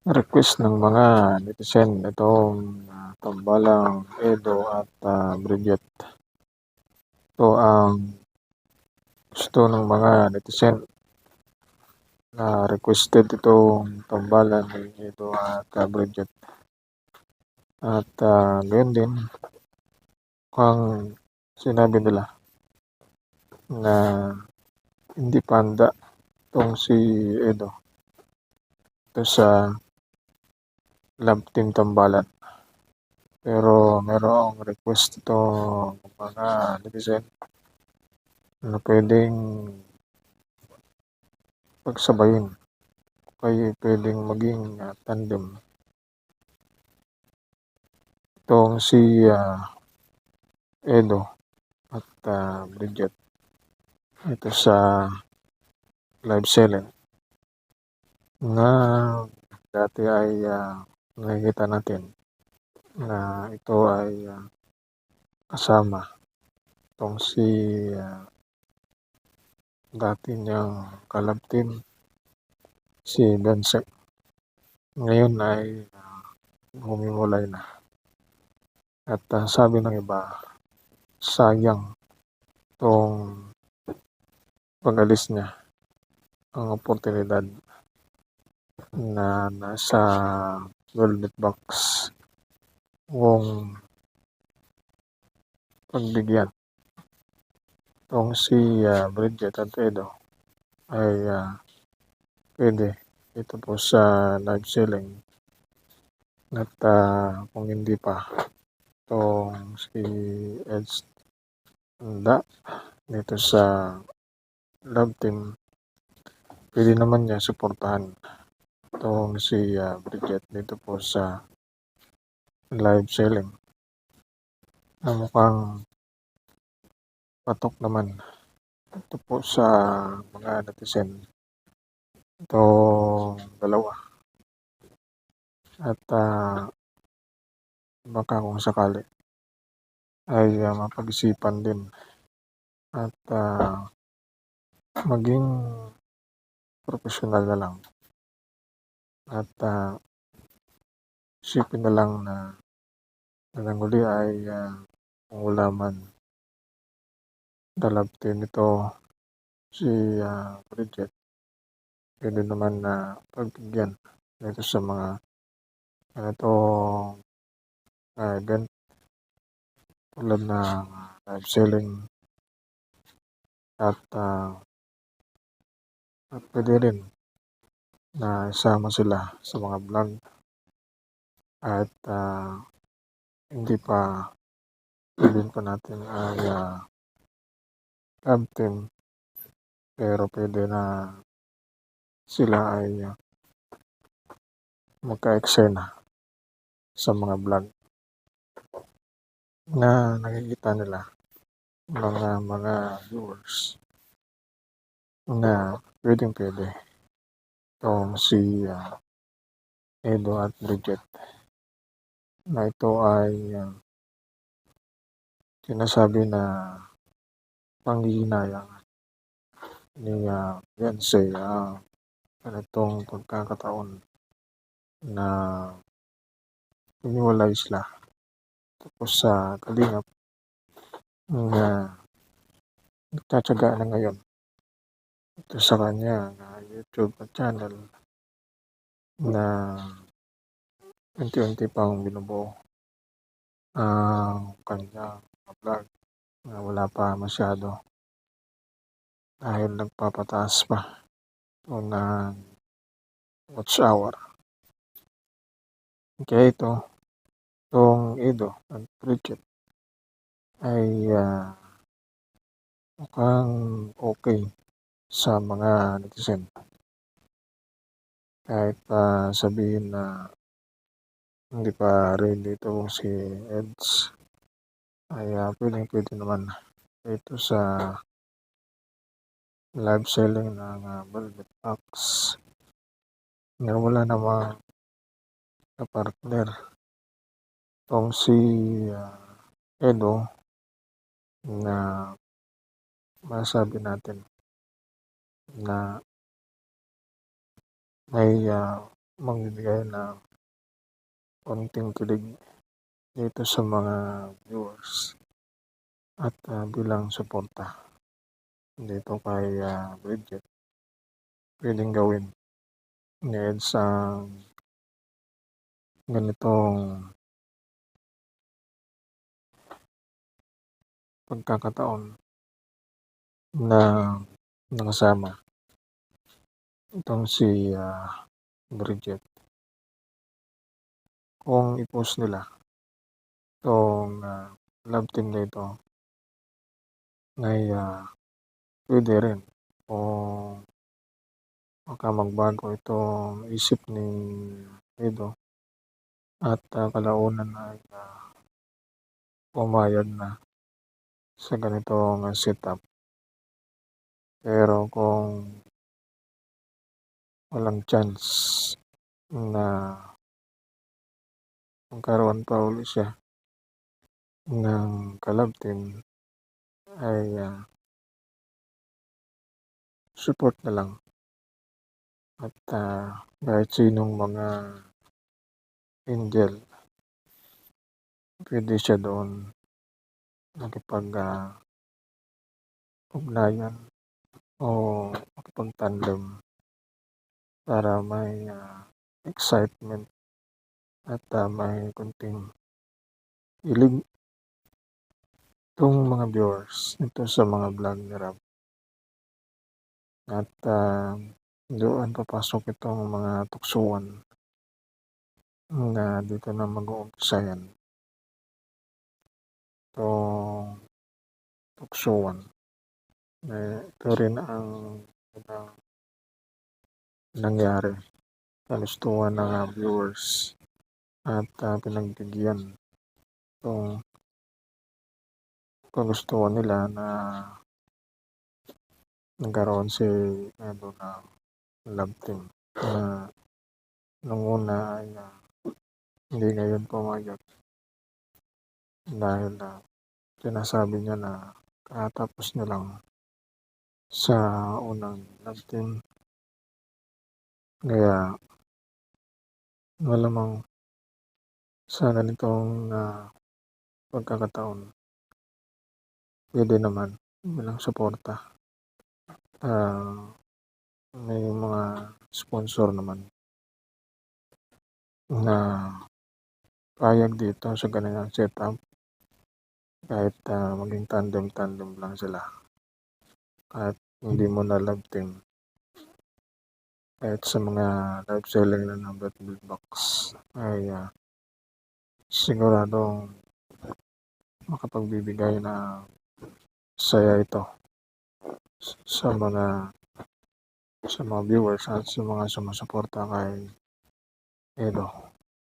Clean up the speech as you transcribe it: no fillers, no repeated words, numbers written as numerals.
Request ng mga netizen itong tambalang Edo at Bridget. Ito ang gusto ng mga netizen na requested itong tambalan ni Edo at Bridget. At gayon din kung sinabi nila na hindi panda itong si Edo ito sa love team tambalan. Pero merong request ito ng mga netizen na pwedeng pagsabayin kaya pwedeng maging tandem itong si Edo at Bridget ito sa live selling na dati ay nakikita natin na ito ay kasama itong si dati niyang kalab team si Bensek. Ngayon ay humiwalay na at sabi ng iba sayang itong pag-alis niya ang oportunidad na nasa Velvet Box kung pagbigyan itong si Bridget at Edo ay pwede ito po sa live selling at kung hindi pa itong si Eds Nda dito sa love team pwede naman niya suportahan itong si Bridget dito po sa live selling na mukhang patok naman ito po sa mga netizen itong dalawa at baka kung sakali ay mapag-isipan din at maging professional na lang at isipin na lang na hanggang huli ay kung wala man love team ito si Bridget pwede naman na pagbigyan dito sa mga ganitong event tulad ng live selling at pwede rin na isama sila sa mga vlog at hindi pa pwedeng pa natin ay love team pero pwede na sila ay magka-eksena sa mga vlog na nakikita nila mga viewers na pwede itong si Edo at Bridget na ito ay sinasabi na panghihinayang ni Beyonce ganitong pagkakataon na humiwalay sila tapos sa kalingap na nagtatyaga na ngayon ito sa kanya YouTube channel na unti-unti pang binubuo ang kanyang vlog na wala pa masyado dahil nagpapataas pa ito ng watch hour. Kaya itong Edo at Bridget ay mukhang okay sa mga netizen. Kahit sabihin na hindi pa ready ito si Eds ay pwede naman ito sa live selling ng Velvet Box na wala namang kapartner itong si Edo na masabi natin na may magbibigay ng konting kilig dito sa mga viewers at bilang suporta dito kay Bridget. Pwedeng gawin ni Eds ang ganitong pagkakataon na nakasama itong si Bridget. Kung i-post nila itong love team na ito, ay pwede rin kung baka magbago itong isip ni Edo at kalaunan ay pumayag na sa ganitong setup. Pero kung walang chance na magkaroon pa uli siya ng ka-love team, ay support na lang. At kahit sinong mga angel, pwede siya doon nakipag-ugnayan o makipag-tandem para may excitement at may kunting ilig itong mga viewers ito sa mga vlog ni Rob. At doon papasok itong mga tuksuan na dito na mag-uumpisa yan. Itong tuksuan. Ito rin ang nangyari. Kalustuhan ng viewers at pinagbigyan itong kagustuhan nila na nagkaroon si Edo na love team na nung una ay hindi ngayon pumayag dahil sinasabi niya na katapos niya lang sa unang love team, kaya malamang sa ganitong pagkakataon pwede naman bilang suporta. May mga sponsor naman na payag dito sa ganitong setup kahit maging tandem lang sila, kahit hindi mo na love team, kahit sa mga live selling na ng Build Box ay siguradong makapagbibigay na saya ito sa mga viewers at sa mga sumusuporta kay Edo.